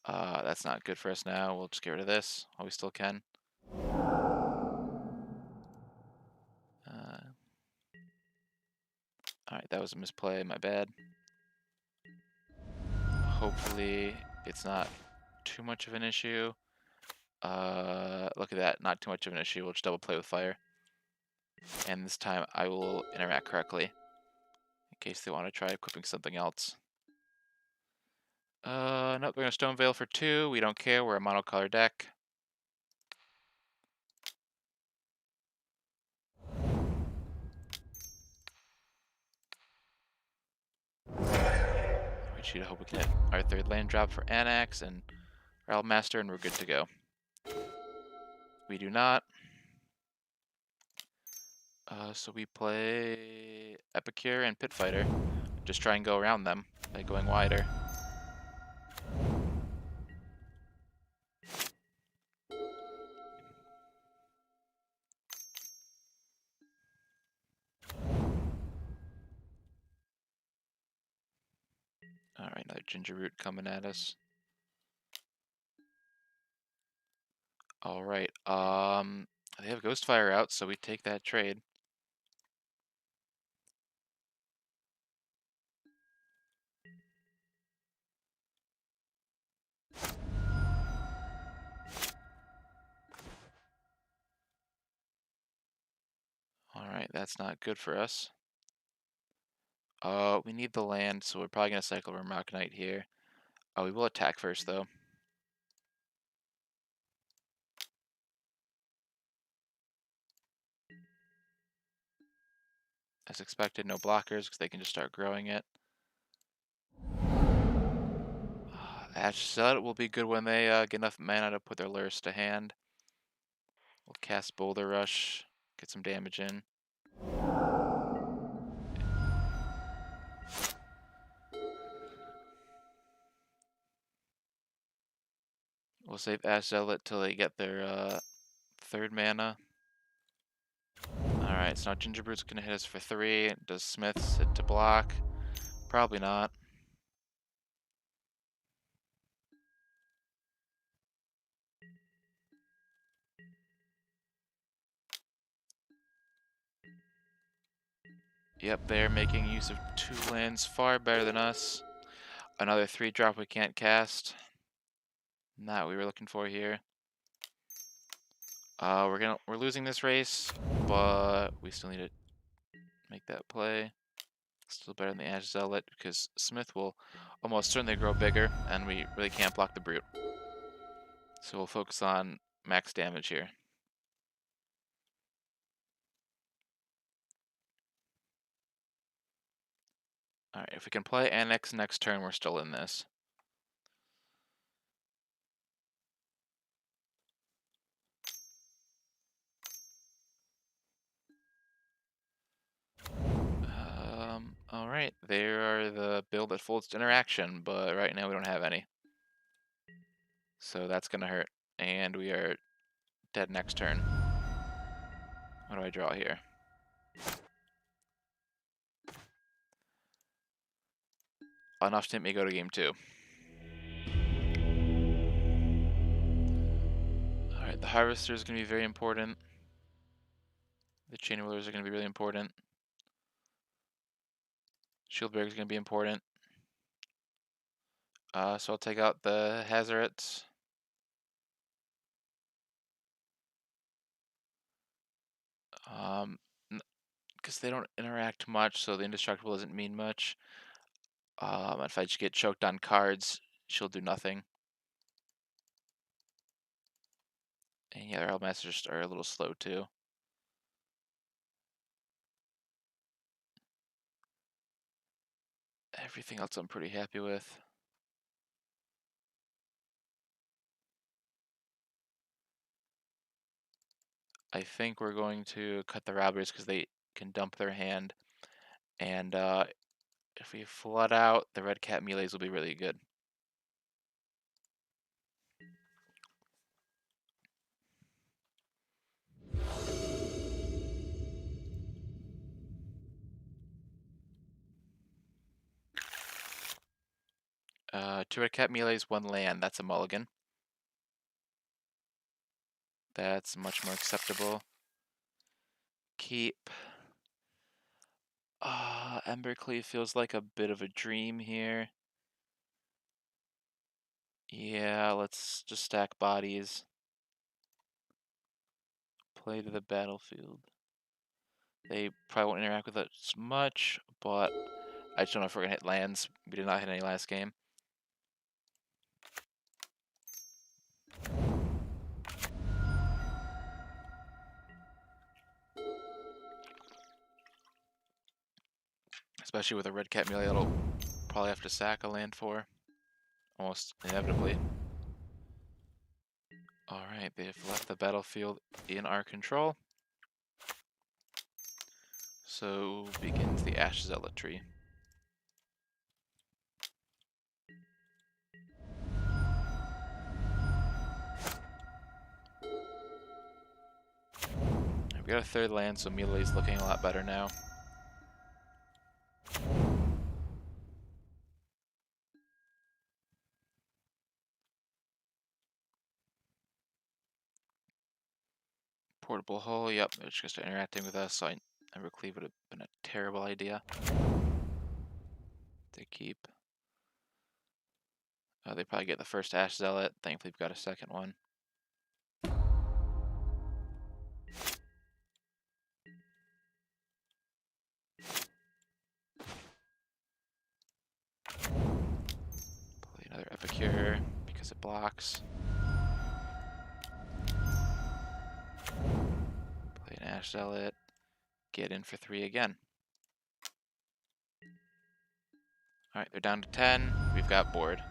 That's not good for us now. We'll just get rid of this while we still can. Alright, that was a misplay, my bad. Hopefully it's not too much of an issue. Look at that, not too much of an issue. We'll just double play with fire. And this time I will interact correctly, in case they want to try equipping something else. Nope, they're gonna Stone Veil for 2. We don't care, we're a monocolor deck. We should hope we can hit our 3rd land drop for Annex and Realm Master, and we're good to go. We do not. So we play Epicure and Pit Fighter. Just try and go around them by going wider. Alright, another Gingerroot coming at us. Alright, they have Ghostfire out, so we take that trade. Alright, that's not good for us. We need the land, so we're probably gonna cycle Remark Knight here. We will attack first, though. As expected, no blockers, because they can just start growing it. Ash Zealot will be good when they get enough mana to put their lures to hand. We'll cast Boulder Rush, get some damage in. We'll save Ash Zealot till they get their third mana. Alright, so now Gingerbread's gonna hit us for 3. Does Smith's hit to block? Probably not. Yep, they're making use of 2 lands, far better than us. Another 3-drop we can't cast. Not what we were looking for here. We're losing this race, but we still need to make that play. Still better than the Ash Zealot, because Smith will almost certainly grow bigger, and we really can't block the Brute. So we'll focus on max damage here. Alright, if we can play Annex next turn, we're still in this. Alright, there are the build that folds to interaction, but right now we don't have any. So that's gonna hurt. And we are dead next turn. What do I draw here? Enough to make me go to game 2. Alright, the Harvester is gonna be very important. The Chain Wheelers are gonna be really important. Shieldbreaker is gonna be important. So I'll take out the Hazarets. Because they don't interact much, so the Indestructible doesn't mean much. If I just get choked on cards, she'll do nothing. And yeah, their Masters are a little slow too. Everything else I'm pretty happy with. I think we're going to cut the Robbers because they can dump their hand. And if we flood out, the Red Cat melees will be really good. Two Red Cat melees, 1 land. That's a mulligan. That's much more acceptable. Keep. Embercleave feels like a bit of a dream here. Yeah, let's just stack bodies. Play to the battlefield. They probably won't interact with us much, but I just don't know if we're gonna hit lands. We did not hit any last game. Especially with a Red Cat melee, it'll probably have to sack a land for. Almost inevitably. Alright, they've left the battlefield in our control. So begins the Ash Zealotry. We got a 3rd land, so melee's looking a lot better now. Portable hull, yep, it's just interacting with us, so Evercleave would have been a terrible idea to keep. They probably get the first Ash Zealot. Thankfully, we've got a second one. as it blocks. Play an Ash Zealot. Get in for 3 again. Alright, they're down to 10. We've got board.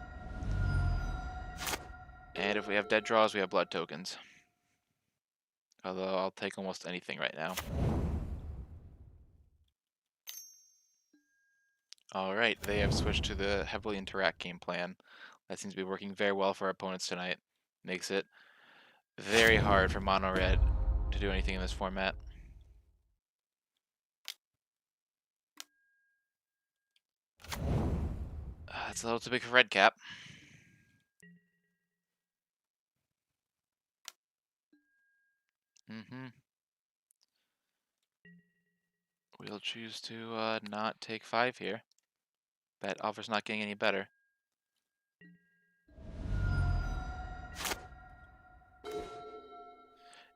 And if we have dead draws, we have blood tokens. Although I'll take almost anything right now. Alright, they have switched to the heavily interact game plan. That seems to be working very well for our opponents tonight. Makes it very hard for mono red to do anything in this format. It's a little too big for red cap. We'll choose to not take 5 here. That offer's not getting any better.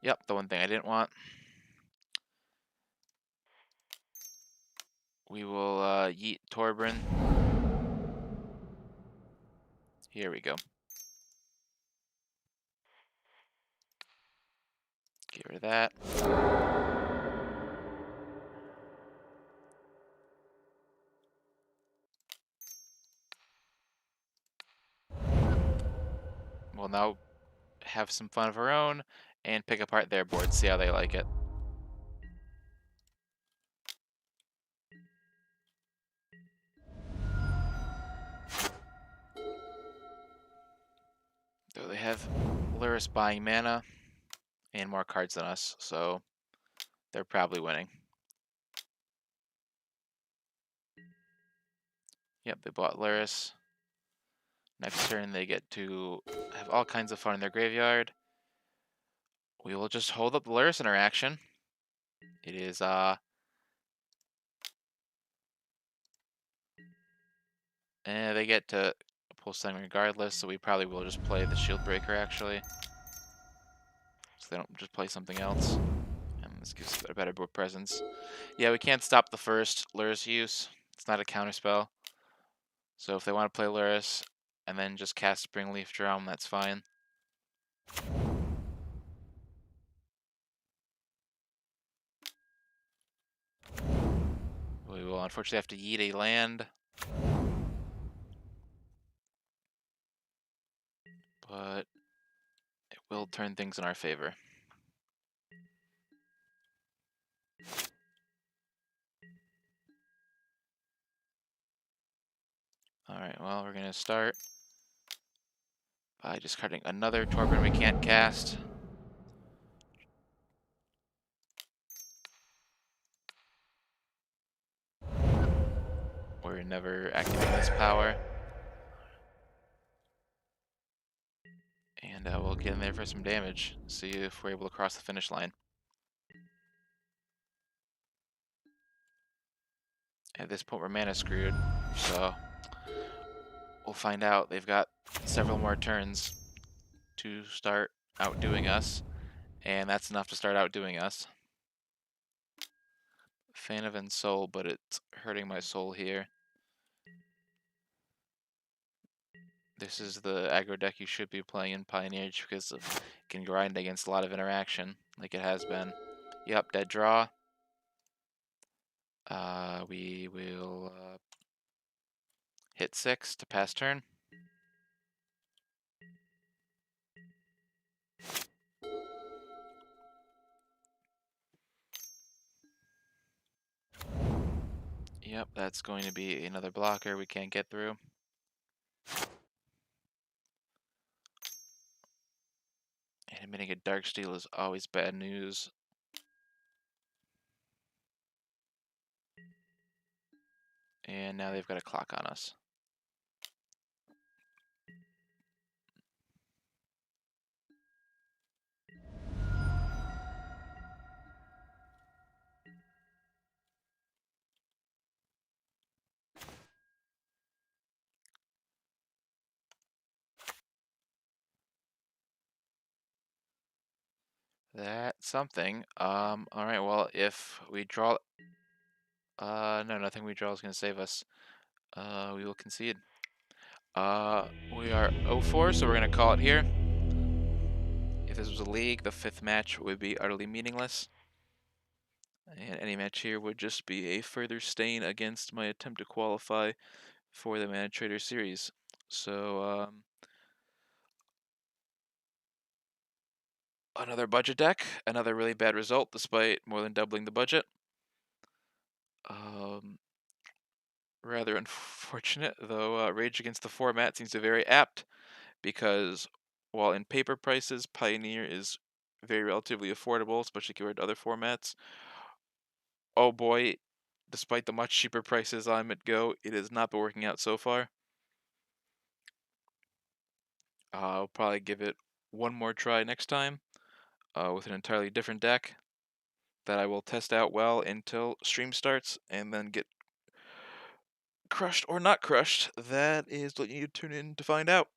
Yep, the one thing I didn't want. We will yeet Torbran. Here we go. Get rid of that. We'll now have some fun of our own and pick apart their board, see how they like it. So they have Luris buying mana and more cards than us, so they're probably winning. Yep, they bought Luris. Next turn they get to have all kinds of fun in their graveyard. We will just hold up the Luris interaction. It is and they get to pull something regardless, so we probably will just play the Shield Breaker actually. So they don't just play something else. And this gives a better board presence. Yeah, we can't stop the first Luris use. It's not a counterspell. So if they want to play Luris and then just cast Springleaf Drum, that's fine. We will unfortunately have to yeet a land. But it will turn things in our favor. Alright, well, we're going to start by discarding another Torbran we can't cast. We're never activating this power. And we'll get in there for some damage. See if we're able to cross the finish line. At this point, we're mana screwed, so we'll find out. They've got several more turns to start outdoing us, and that's enough to start outdoing us. Fan of Ensoul, but it's hurting my soul here. This is the aggro deck you should be playing in Pioneer because it can grind against a lot of interaction, like it has been. Yep, dead draw. We will hit 6 to pass turn. Yep, that's going to be another blocker we can't get through. And admitting a Darksteel is always bad news. And now they've got a clock on us. That's something. Alright, well, if we draw... no, nothing we draw is going to save us. We will concede. We are 0-4, so we're gonna call it here. If this was a league, the 5th match would be utterly meaningless. And any match here would just be a further stain against my attempt to qualify for the Mana Trader series. So, another budget deck, another really bad result despite more than doubling the budget. Um, Rather unfortunate, though Rage Against the format seems to be very apt because while in paper prices, Pioneer is very relatively affordable, especially compared to other formats. Oh boy, despite the much cheaper prices I'm at Go, it has not been working out so far. I'll probably give it one more try next time with an entirely different deck that I will test out well until stream starts and then get crushed or not crushed. That is what you need to tune in to find out.